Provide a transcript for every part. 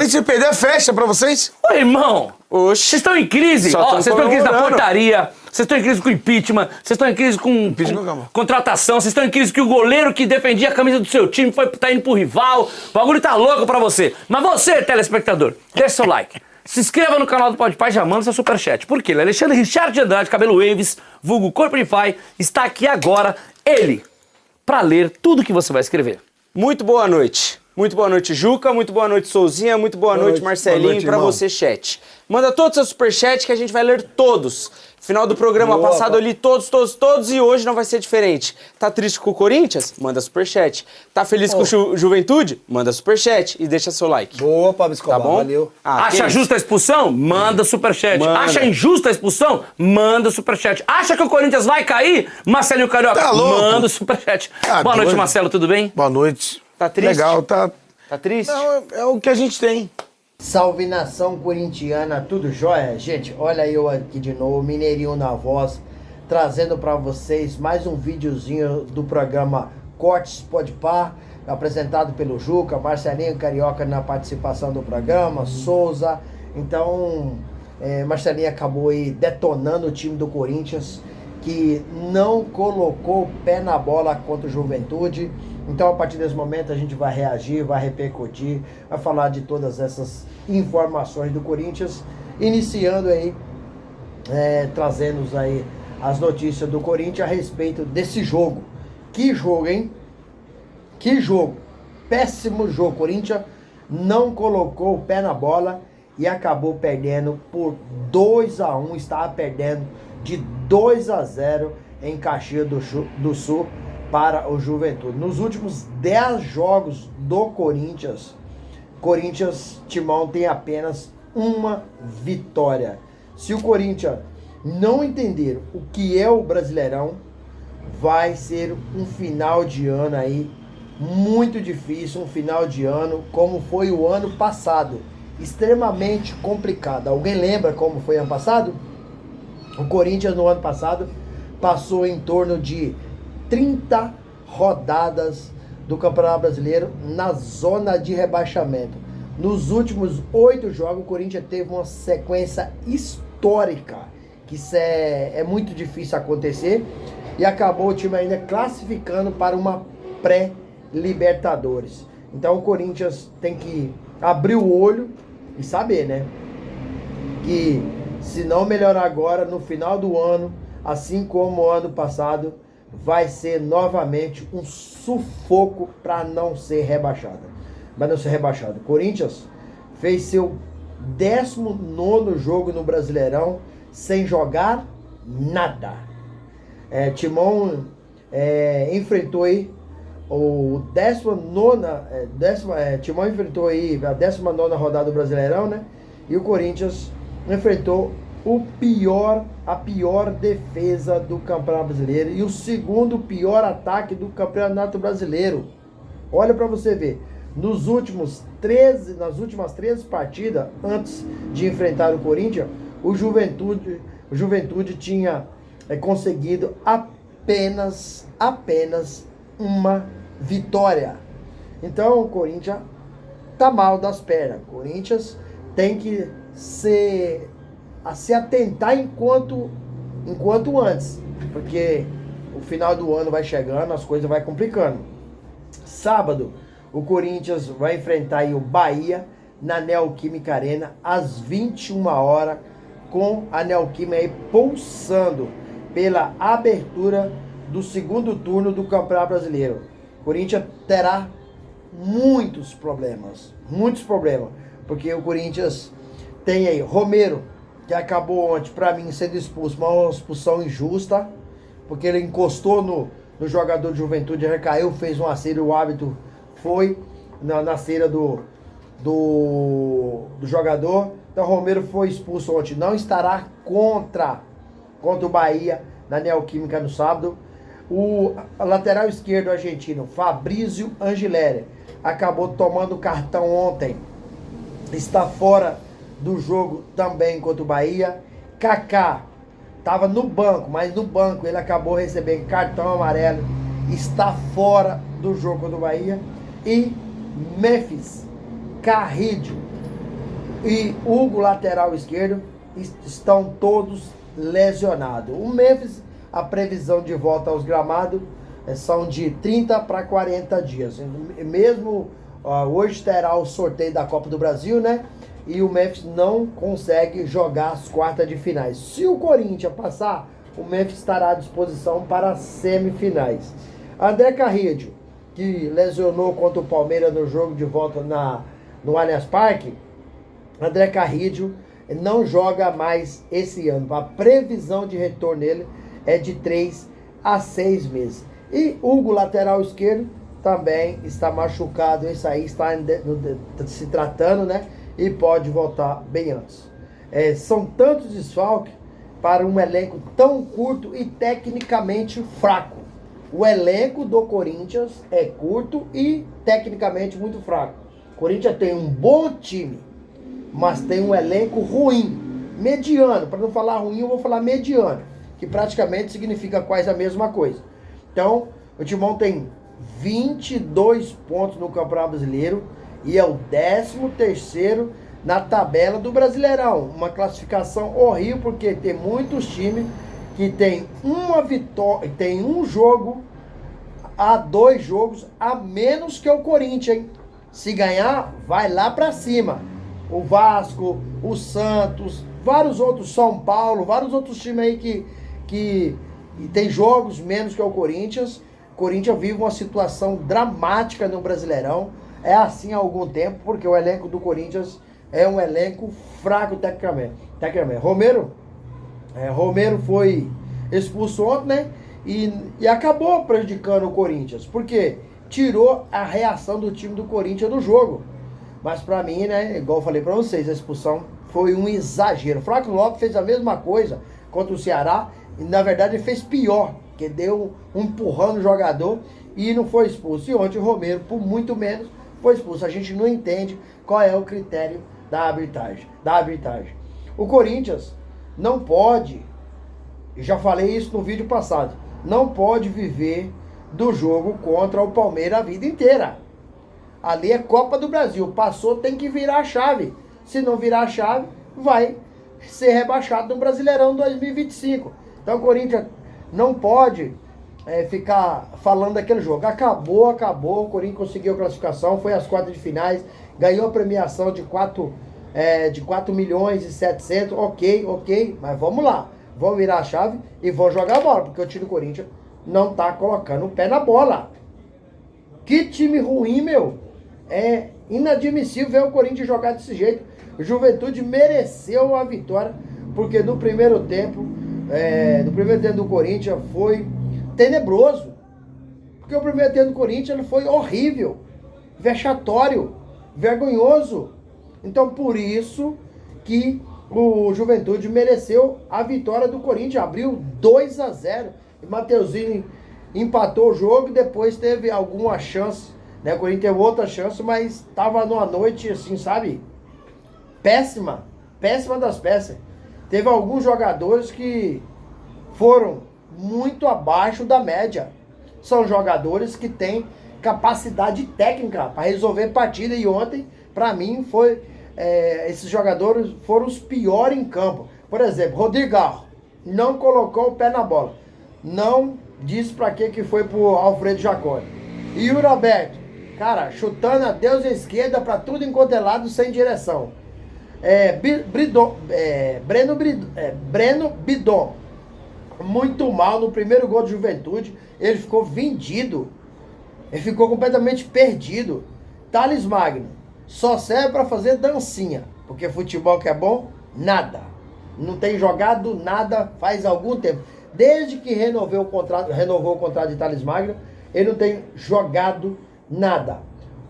Se perder, fecha pra vocês? Ô, irmão, Oxi. vocês estão em crise? Só Ó, tão vocês estão em crise da comemorando. portaria, vocês estão em crise com impeachment, vocês estão em crise com calma. contratação, vocês estão em crise que o goleiro que defendia a camisa do seu time tá indo pro rival, o bagulho tá louco pra você. Mas você, telespectador, deixa seu like. Se inscreva no canal do Podpah e já manda seu superchat. Por quê? Alexandre Richard de Andrade, cabelo Waves, vulgo Corpo de Pai, está aqui agora, ele, pra ler tudo que você vai escrever. Muito boa noite. Muito boa noite, Juca. Muito boa noite, Souzinha. Muito boa noite, Marcelinho. Boa noite, pra irmão. você, chat. Manda todos os seus superchats que a gente vai ler todos. Final do programa Boa, passado eu li todos e hoje não vai ser diferente. Tá triste com o Corinthians? Manda superchat. Tá feliz com o Juventude? Manda superchat e deixa seu like. Boa, Pablo Escobar, Tá bom? valeu. Acha que justa a expulsão? Manda superchat. Manda. Acha injusta a expulsão? Manda superchat. Acha que o Corinthians vai cair? Marcelinho Carioca, Tá louco? manda superchat. Ah, Boa noite, doido. Marcelo, tudo bem? Boa noite. Tá triste? Legal, tá. Tá triste? Não, é o que a gente tem. Salve nação corintiana, tudo jóia? Gente, olha eu aqui de novo, Mineirinho na voz, trazendo pra vocês mais um videozinho do programa Cortes Podpah, apresentado pelo Juca, Marcelinho Carioca na participação do programa, Souza. Então, Marcelinho acabou aí detonando o time do Corinthians, que não colocou o pé na bola contra o Juventude. Então, a partir desse momento, a gente vai reagir, vai repercutir, vai falar de todas essas informações do Corinthians, iniciando aí, trazendo aí as notícias do Corinthians a respeito desse jogo. Que jogo, hein? Que jogo! Péssimo jogo. Corinthians não colocou o pé na bola e acabou perdendo por 2-1. Estava perdendo de 2-0 em Caxias do Sul para o Juventude. Nos últimos 10 jogos do Corinthians, Timão tem apenas uma vitória. Se o Corinthians não entender o que é o Brasileirão, vai ser um final de ano aí muito difícil, um final de ano como foi o ano passado, extremamente complicado. Alguém lembra como foi ano passado? O Corinthians no ano passado passou em torno de 30 rodadas do Campeonato Brasileiro na zona de rebaixamento. Nos últimos 8 jogos, o Corinthians teve uma sequência histórica, que isso é muito difícil acontecer, e acabou o time ainda classificando para uma pré-Libertadores. Então o Corinthians tem que abrir o olho e saber, né, que se não melhorar agora, no final do ano, assim como o ano passado, vai ser novamente um sufoco para não ser rebaixado. Mas não ser rebaixado. Corinthians fez seu 19º jogo no Brasileirão sem jogar nada. Timão enfrentou aí o 19ª, Timão enfrentou aí a 19ª rodada do Brasileirão, né? E o Corinthians enfrentou a pior defesa do Campeonato Brasileiro e o segundo pior ataque do Campeonato Brasileiro. Olha para você ver, nas últimas 13 partidas antes de enfrentar o Corinthians, o Juventude tinha conseguido apenas uma vitória. Então o Corinthians tá mal das pernas. O Corinthians tem que se atentar enquanto antes, porque o final do ano vai chegando, as coisas vai complicando. Sábado, o Corinthians vai enfrentar aí o Bahia na Neoquímica Arena às 21 horas, com a Neoquímica aí pulsando pela abertura do segundo turno do Campeonato Brasileiro. O Corinthians terá muitos problemas, porque o Corinthians tem aí Romero, que acabou ontem, para mim, sendo expulso, uma expulsão injusta, porque ele encostou no jogador de Juventude, recaiu, fez um acerto, o árbitro foi na cera do jogador. Então Romero foi expulso ontem, não estará contra o Bahia na Neoquímica no sábado. O lateral esquerdo argentino, Fabrício Angileri, acabou tomando cartão ontem, está fora do jogo também contra o Bahia. Kaká estava no banco, mas no banco ele acabou recebendo cartão amarelo, está fora do jogo contra o Bahia. E Memphis Carrillo e Hugo, lateral esquerdo, estão todos lesionados. O Memphis, a previsão de volta aos gramados são de 30 para 40 dias. Mesmo hoje terá o sorteio da Copa do Brasil, né? E o Memphis não consegue jogar as quartas de finais. Se o Corinthians passar, o Memphis estará à disposição para as semifinais. André Carrillo, que lesionou contra o Palmeiras no jogo de volta no Allianz Parque, André Carrillo não joga mais esse ano. A previsão de retorno dele é de 3 a 6 meses. E Hugo, lateral esquerdo, também está machucado. Esse aí está se tratando, né? E pode voltar bem antes. São tantos desfalques para um elenco tão curto e tecnicamente fraco. O elenco do Corinthians é curto e tecnicamente muito fraco. O Corinthians tem um bom time, mas tem um elenco ruim, mediano. Para não falar ruim, eu vou falar mediano, que praticamente significa quase a mesma coisa. Então, o Timão tem 22 pontos no Campeonato Brasileiro e é o 13º na tabela do Brasileirão. Uma classificação horrível, porque tem muitos times que tem uma vitória, tem um jogo a 2 jogos a menos que o Corinthians, hein? Se ganhar, vai lá pra cima. O Vasco, o Santos, vários outros, São Paulo, vários outros times aí que tem jogos menos que o Corinthians. O Corinthians vive uma situação dramática no Brasileirão. É assim há algum tempo, porque o elenco do Corinthians é um elenco fraco tecnicamente. Romero foi expulso ontem, né? E acabou prejudicando o Corinthians. Porque tirou a reação do time do Corinthians no jogo. Mas pra mim, né? Igual eu falei pra vocês, a expulsão foi um exagero. O Flávio Lopes fez a mesma coisa contra o Ceará. E na verdade ele fez pior. Que deu um empurrão no jogador e não foi expulso. E ontem o Romero, por muito menos, foi expulso. A gente não entende qual é o critério da arbitragem. O Corinthians não pode, já falei isso no vídeo passado, não pode viver do jogo contra o Palmeiras a vida inteira. Ali é Copa do Brasil. Passou, tem que virar a chave. Se não virar a chave, vai ser rebaixado no Brasileirão 2025. Então o Corinthians não pode ficar falando daquele jogo. Acabou. O Corinthians conseguiu a classificação, foi às quartas de finais, ganhou a premiação de 4 milhões e 700. Ok, mas vamos lá. Vamos virar a chave e vamos jogar a bola, porque o time do Corinthians não tá colocando o pé na bola. Que time ruim, meu. É inadmissível ver o Corinthians jogar desse jeito. O Juventude mereceu a vitória, porque no primeiro tempo do Corinthians foi tenebroso. Porque o primeiro tempo do Corinthians ele foi horrível, vexatório, vergonhoso. Então por isso que o Juventude mereceu a vitória do Corinthians. Abriu 2 a 0. E Mateuzinho empatou o jogo e depois teve alguma chance, né? O Corinthians teve outra chance, mas tava numa noite assim, sabe? Péssima das peças. Teve alguns jogadores que foram muito abaixo da média. São jogadores que têm capacidade técnica para resolver partida. E ontem, para mim, esses jogadores foram os piores em campo. Por exemplo, Rodrigão não colocou o pé na bola. Não disse para que foi pro Alfredo Jaconi. E Yuri Alberto, cara, chutando a Deus à esquerda para tudo enquanto é lado, sem direção. Breno Bidon, muito mal no primeiro gol de Juventude. Ele ficou vendido. Ele ficou completamente perdido. Thales Magno só serve para fazer dancinha, porque futebol que é bom, nada. Não tem jogado nada faz algum tempo. Desde que renovou o contrato de Thales Magno, ele não tem jogado nada.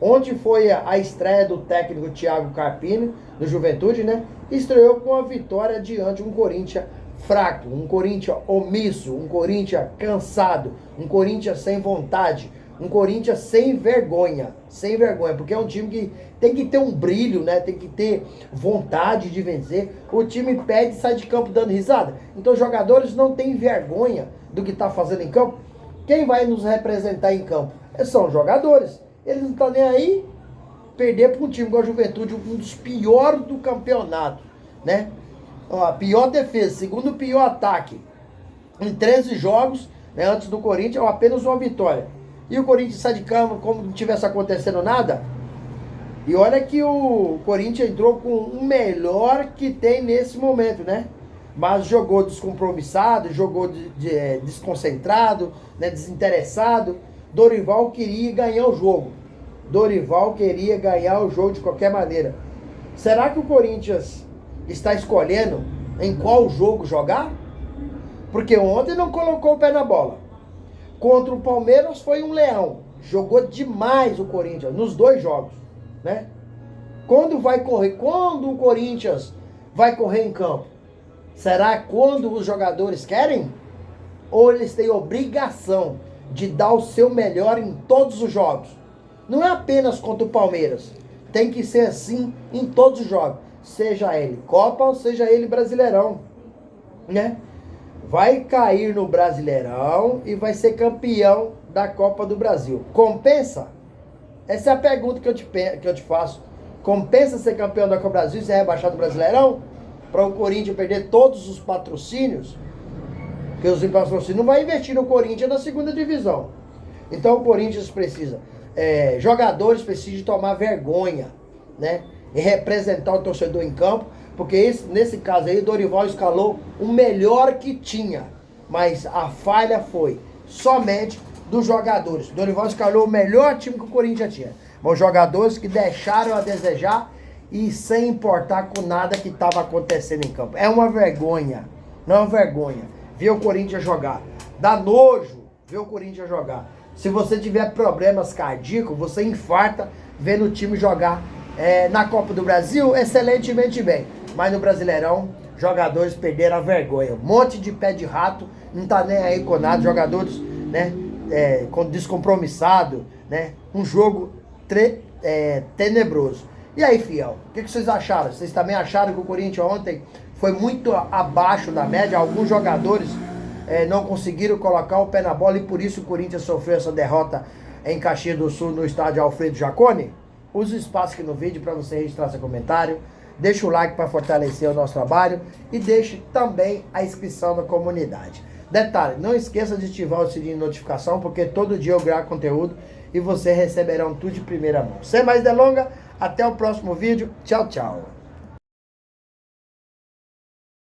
Ontem foi a estreia do técnico Thiago Carpini, do Juventude, né? Estreou com a vitória diante de um Corinthians fraco, um Corinthians omisso, um Corinthians cansado, um Corinthians sem vontade, um Corinthians sem vergonha, porque é um time que tem que ter um brilho, né? Tem que ter vontade de vencer. O time perde e sai de campo dando risada. Então os jogadores não têm vergonha do que está fazendo em campo. Quem vai nos representar em campo? São os jogadores. Eles não estão nem aí. perder para um time igual a Juventude, um dos piores do campeonato, né? Ó, a pior defesa, segundo pior ataque, em 13 jogos, né, antes do Corinthians, apenas uma vitória. E o Corinthians sai de campo como não tivesse acontecendo nada. E olha que o Corinthians entrou com o melhor que tem nesse momento, né? Mas jogou descompromissado, jogou desconcentrado, né, desinteressado. Dorival queria ganhar o jogo. Dorival queria ganhar o jogo de qualquer maneira. Será que o Corinthians está escolhendo em qual jogo jogar? Porque ontem não colocou o pé na bola. Contra o Palmeiras foi um leão. Jogou demais o Corinthians nos 2 jogos, né? Quando o Corinthians vai correr em campo? Será quando os jogadores querem? Ou eles têm obrigação de dar o seu melhor em todos os jogos? Não é apenas contra o Palmeiras. Tem que ser assim em todos os jogos. Seja ele Copa ou seja ele Brasileirão, né? Vai cair no Brasileirão e vai ser campeão da Copa do Brasil. Compensa? Essa é a pergunta que eu te faço. Compensa ser campeão da Copa do Brasil e ser rebaixado do Brasileirão? Para o Corinthians perder todos os patrocínios? Porque os patrocínios não vai investir no Corinthians na segunda divisão. Então o Corinthians precisa, jogadores precisam tomar vergonha, né? E representar o torcedor em campo. Porque nesse caso aí, Dorival escalou o melhor que tinha. Mas a falha foi somente dos jogadores. Dorival escalou o melhor time que o Corinthians tinha. Mas os jogadores que deixaram a desejar e sem importar com nada que estava acontecendo em campo. É uma vergonha. Não é uma vergonha ver o Corinthians jogar. Dá nojo ver o Corinthians jogar. Se você tiver problemas cardíacos, você infarta vendo o time jogar na Copa do Brasil excelentemente bem. Mas no Brasileirão, jogadores perderam a vergonha. Um monte de pé de rato, não tá nem aí com nada. Jogadores, né, descompromissado, né? Um jogo tenebroso. E aí, fiel, o que vocês acharam? Vocês também acharam que o Corinthians ontem foi muito abaixo da média? Alguns jogadores não conseguiram colocar o pé na bola e por isso o Corinthians sofreu essa derrota em Caxias do Sul no estádio Alfredo Jaconi? Use o espaço aqui no vídeo para você registrar seu comentário. Deixa o like para fortalecer o nosso trabalho e deixe também a inscrição na comunidade. Detalhe, não esqueça de ativar o sininho de notificação, porque todo dia eu gravo conteúdo e você receberão tudo de primeira mão. Sem mais delongas, até o próximo vídeo. Tchau, tchau.